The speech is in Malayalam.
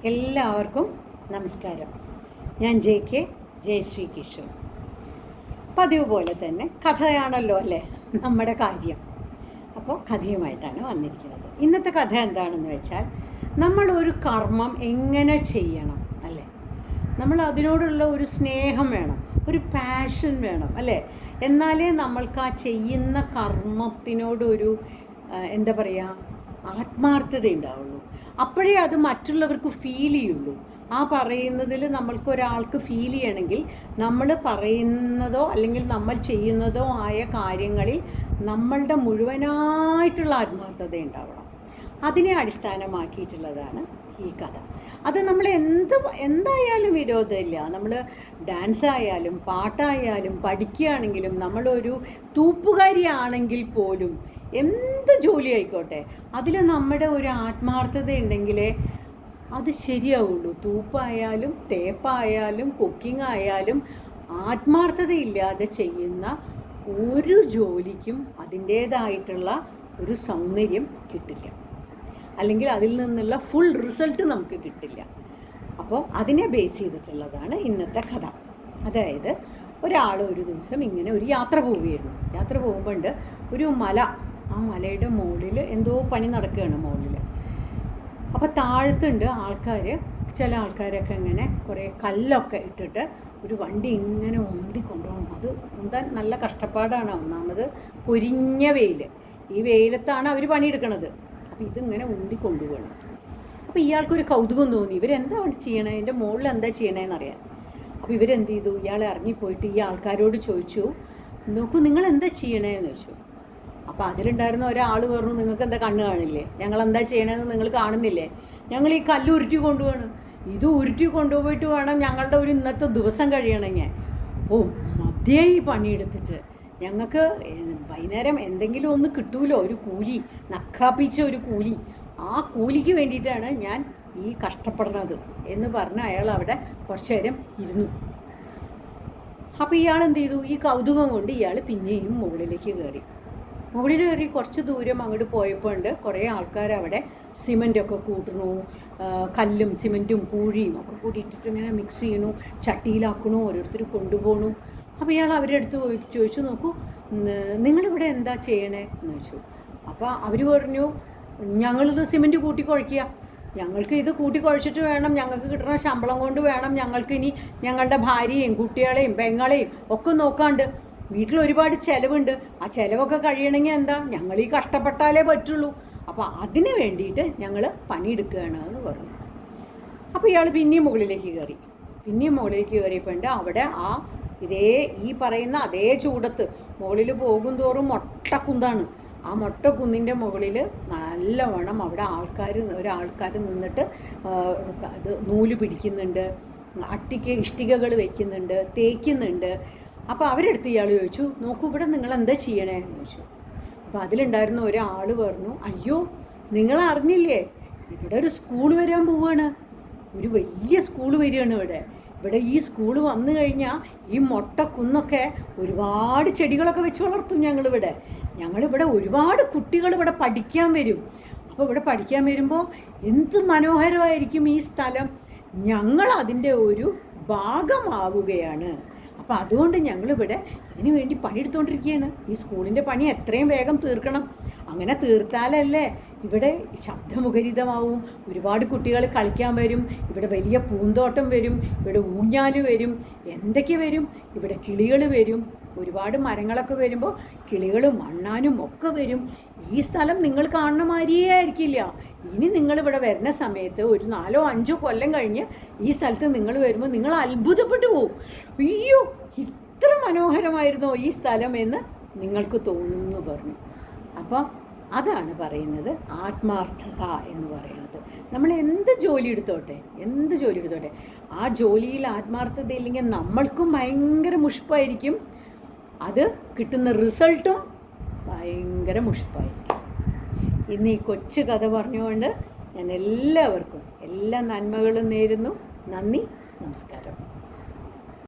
എല്ലാവർക്കും നമസ്കാരം. ഞാൻ ജയശ്രീ കിഷോർ. പതിവ് പോലെ തന്നെ കഥയാണല്ലോ അല്ലേ നമ്മുടെ കാര്യം. അപ്പോൾ കഥയുമായിട്ടാണ് വന്നിരിക്കുന്നത്. ഇന്നത്തെ കഥ എന്താണെന്ന് വെച്ചാൽ, നമ്മൾ ഒരു കർമ്മം എങ്ങനെ ചെയ്യണം അല്ലേ, നമ്മൾ അതിനോടുള്ള ഒരു സ്നേഹം വേണം, ഒരു പാഷൻ വേണം അല്ലേ, എന്നാലേ നമ്മൾക്ക് ആ ചെയ്യുന്ന കർമ്മത്തിനോടൊരു എന്താ പറയുക, ആത്മാർത്ഥത ഉണ്ടാവുള്ളൂ. അപ്പോഴേ അത് മറ്റുള്ളവർക്ക് ഫീൽ ചെയ്യുള്ളൂ. ആ പറയുന്നതിൽ നമ്മൾക്ക് ഒരാൾക്ക് ഫീൽ ചെയ്യണമെങ്കിൽ നമ്മൾ പറയുന്നതോ അല്ലെങ്കിൽ നമ്മൾ ചെയ്യുന്നതോ ആയ കാര്യങ്ങളിൽ നമ്മളുടെ മുഴുവനായിട്ടുള്ള ആത്മാർത്ഥത ഉണ്ടാവണം. അതിനെ അടിസ്ഥാനമാക്കിയിട്ടുള്ളതാണ് ഈ കഥ. അത് നമ്മൾ എന്തായാലും വിരോധമില്ല. നമ്മൾ ഡാൻസ് ആയാലും പാട്ടായാലും പഠിക്കുകയാണെങ്കിലും നമ്മളൊരു തൂപ്പുകാരിയാണെങ്കിൽ പോലും എന്ത് ജോലി ആയിക്കോട്ടെ, അതിൽ നമ്മുടെ ഒരു ആത്മാർത്ഥത ഉണ്ടെങ്കിലേ അത് ശരിയാവുള്ളൂ. തൂപ്പായാലും തേപ്പായാലും കുക്കിംഗ് ആയാലും ആത്മാർത്ഥതയില്ലാതെ ചെയ്യുന്ന ഒരു ജോലിക്കും അതിൻ്റേതായിട്ടുള്ള ഒരു സൗന്ദര്യം കിട്ടില്ല, അല്ലെങ്കിൽ അതിൽ നിന്നുള്ള ഫുൾ റിസൾട്ട് നമുക്ക് കിട്ടില്ല. അപ്പോൾ അതിനെ ബേസ് ചെയ്തിട്ടുള്ളതാണ് ഇന്നത്തെ കഥ. അതായത് ഒരാൾ ഒരു ദിവസം ഇങ്ങനെ ഒരു യാത്ര പോവുകയായിരുന്നു. യാത്ര പോകുമ്പോൾ ഒരു മല, ആ മലയുടെ മുകളിൽ എന്തോ പണി നടക്കുകയാണ് മുകളിൽ. അപ്പോൾ താഴത്തുണ്ട് ആൾക്കാർ, ചില ആൾക്കാരൊക്കെ ഇങ്ങനെ കുറേ കല്ലൊക്കെ ഇട്ടിട്ട് ഒരു വണ്ടി ഇങ്ങനെ ഉന്തി കൊണ്ടുപോകണം. അത് ഉന്താൻ നല്ല കഷ്ടപ്പാടാണ്. ഒന്നാമത് പൊരിഞ്ഞ വെയിൽ, ഈ വെയിലത്താണ് അവർ പണിയെടുക്കണത്. അപ്പോൾ ഇതിങ്ങനെ ഉന്തി കൊണ്ടുപോകണം. അപ്പോൾ ഇയാൾക്കൊരു കൗതുകം തോന്നി, ഇവരെന്താണ് ചെയ്യണേ, എൻ്റെ മുകളിൽ എന്താ ചെയ്യണേന്നറിയാൻ. അപ്പോൾ ഇവരെന്ത് ചെയ്തു, ഇയാളെ ഇറങ്ങിപ്പോയിട്ട് ഈ ആൾക്കാരോട് ചോദിച്ചു, നോക്കൂ നിങ്ങൾ എന്താ ചെയ്യണേന്ന് ചോദിച്ചു. അപ്പോൾ അതിലുണ്ടായിരുന്ന ഒരാൾ പറഞ്ഞു, നിങ്ങൾക്ക് എന്താ കണ്ണ് കാണില്ലേ, ഞങ്ങളെന്താ ചെയ്യണമെന്ന് നിങ്ങൾ കാണുന്നില്ലേ, ഞങ്ങൾ ഈ കല്ല് ഉരുട്ടി കൊണ്ടുപോവാണ്, ഇത് ഉരുട്ടി കൊണ്ടുപോയിട്ട് വേണം ഞങ്ങളുടെ ഒരു ഇന്നത്തെ ദിവസം കഴിയണമെങ്കിൽ. ഓ മതിയേ ഈ പണിയെടുത്തിട്ട്, ഞങ്ങൾക്ക് വൈകുന്നേരം എന്തെങ്കിലും ഒന്ന് കിട്ടൂലോ, ഒരു കൂലി, നക്കാപ്പിച്ച ഒരു കൂലി, ആ കൂലിക്ക് വേണ്ടിയിട്ടാണ് ഞാൻ ഈ കഷ്ടപ്പെടുന്നത് എന്ന് പറഞ്ഞ് അയാൾ അവിടെ കുറച്ചു നേരം ഇരുന്നു. അപ്പോൾ ഇയാൾ എന്ത് ചെയ്തു, ഈ കൗതുകം കൊണ്ട് ഇയാൾ പിന്നെയും മുകളിലേക്ക് കയറി. മുകളിൽ കയറി കുറച്ച് ദൂരം അങ്ങോട്ട് പോയപ്പോൾ കുറേ ആൾക്കാർ അവിടെ സിമൻറ്റൊക്കെ കൂട്ടണു, കല്ലും സിമൻറ്റും പൂഴിയും ഒക്കെ കൂട്ടിയിട്ടിട്ട് ഇങ്ങനെ മിക്സ് ചെയ്യണു, ചട്ടിയിലാക്കണു, ഓരോരുത്തർ കൊണ്ടുപോകണു. അപ്പോൾ ഇയാൾ അവരുടെ അടുത്ത് ചോദിച്ചു, നോക്കൂ നിങ്ങളിവിടെ എന്താ ചെയ്യണേ എന്ന് ചോദിച്ചു. അപ്പോൾ അവർ പറഞ്ഞു, ഞങ്ങളിത് സിമൻറ്റ് കൂട്ടി കുഴയ്ക്കുക, ഞങ്ങൾക്ക് ഇത് കൂട്ടി കുഴച്ചിട്ട് വേണം, ഞങ്ങൾക്ക് കിട്ടുന്ന ശമ്പളം കൊണ്ട് വേണം ഞങ്ങൾക്ക് ഇനി ഞങ്ങളുടെ ഭാര്യയും കുട്ടികളെയും പെങ്ങളെയും ഒക്കെ നോക്കാണ്ട്, വീട്ടിൽ ഒരുപാട് ചിലവുണ്ട്, ആ ചിലവൊക്കെ കഴിയണമെങ്കിൽ എന്താ, ഞങ്ങൾ ഈ കഷ്ടപ്പെട്ടാലേ പറ്റുള്ളൂ, അപ്പോൾ അതിന് വേണ്ടിയിട്ട് ഞങ്ങൾ പണിയെടുക്കുകയാണ് എന്ന് പറഞ്ഞു. അപ്പോൾ ഇയാൾ പിന്നെയും മുകളിലേക്ക് കയറിയപ്പോൾ അവിടെ ഈ പറയുന്ന അതേ ചൂടത്ത് മുകളിൽ പോകും തോറും മൊട്ടക്കുന്താണ്. ആ മൊട്ടക്കുന്നിൻ്റെ മുകളിൽ നല്ലവണ്ണം അവിടെ ഒരാൾക്കാർ നിന്നിട്ട് അത് നൂല് പിടിക്കുന്നുണ്ട്, ഇഷ്ടികകൾ വയ്ക്കുന്നുണ്ട്, തേക്കുന്നുണ്ട്. അപ്പോൾ അവരെടുത്ത് ഇയാൾ ചോദിച്ചു, നോക്കൂ ഇവിടെ നിങ്ങൾ എന്താ ചെയ്യണേ എന്ന് ചോദിച്ചു. അപ്പോൾ അതിലുണ്ടായിരുന്ന ഒരാൾ പറഞ്ഞു, അയ്യോ നിങ്ങൾ അറിഞ്ഞില്ലേ, ഇവിടെ ഒരു സ്കൂൾ വരാൻ പോവുകയാണ്, ഒരു വലിയ സ്കൂൾ വരികയാണ് ഇവിടെ ഈ സ്കൂൾ വന്നു കഴിഞ്ഞാൽ ഈ മൊട്ടക്കുന്നൊക്കെ ഒരുപാട് ചെടികളൊക്കെ വെച്ച് വളർത്തും ഞങ്ങളിവിടെ ഒരുപാട് കുട്ടികൾ ഇവിടെ പഠിക്കാൻ വരും. അപ്പോൾ ഇവിടെ പഠിക്കാൻ വരുമ്പോൾ എന്ത് മനോഹരമായിരിക്കും ഈ സ്ഥലം, ഞങ്ങൾ അതിൻ്റെ ഒരു ഭാഗമാവുകയാണ്. അപ്പോൾ അതുകൊണ്ട് ഞങ്ങളിവിടെ ഇതിനു വേണ്ടി പണിയെടുത്തുകൊണ്ടിരിക്കുകയാണ്. ഈ സ്കൂളിൻ്റെ പണി എത്രയും വേഗം തീർക്കണം, അങ്ങനെ തീർത്താലല്ലേ ഇവിടെ ശബ്ദമുഖരിതമാവും, ഒരുപാട് കുട്ടികൾ കളിക്കാൻ വരും, ഇവിടെ വലിയ പൂന്തോട്ടം വരും, ഇവിടെ ഊഞ്ഞാല് വരും, എന്തൊക്കെ വരും, ഇവിടെ കിളികൾ വരും, ഒരുപാട് മരങ്ങളൊക്കെ വരുമ്പോൾ കിളികളും അണ്ണാനും ഒക്കെ വരും. ഈ സ്ഥലം നിങ്ങൾ കാണുന്ന മാതിരിയേ ആയിരിക്കില്ല. ഇനി നിങ്ങളിവിടെ വരുന്ന സമയത്ത് ഒരു 4-5 കൊല്ലം കഴിഞ്ഞ് ഈ സ്ഥലത്ത് നിങ്ങൾ വരുമ്പോൾ നിങ്ങൾ അത്ഭുതപ്പെട്ടു പോകും, അയ്യോ ഇത്ര മനോഹരമായിരുന്നോ ഈ സ്ഥലം എന്ന് നിങ്ങൾക്ക് തോന്നുന്നു പറഞ്ഞു. അപ്പോൾ അതാണ് പറയുന്നത് ആത്മാർത്ഥത എന്ന് പറയുന്നത്. നമ്മൾ എന്ത് ജോലി എടുത്തോട്ടെ, ആ ജോലിയിൽ ആത്മാർത്ഥത ഇല്ലെങ്കിൽ നമ്മൾക്കും ഭയങ്കര മുഷിപ്പായിരിക്കും, അത് കിട്ടുന്ന റിസൾട്ടും ഭയങ്കര മുഷിപ്പായിരിക്കും. ഇന്ന് ഈ കൊച്ചു കഥ പറഞ്ഞുകൊണ്ട് ഞാൻ എല്ലാവർക്കും എല്ലാ നന്മകളും നേരുന്നു. നന്ദി, നമസ്കാരം.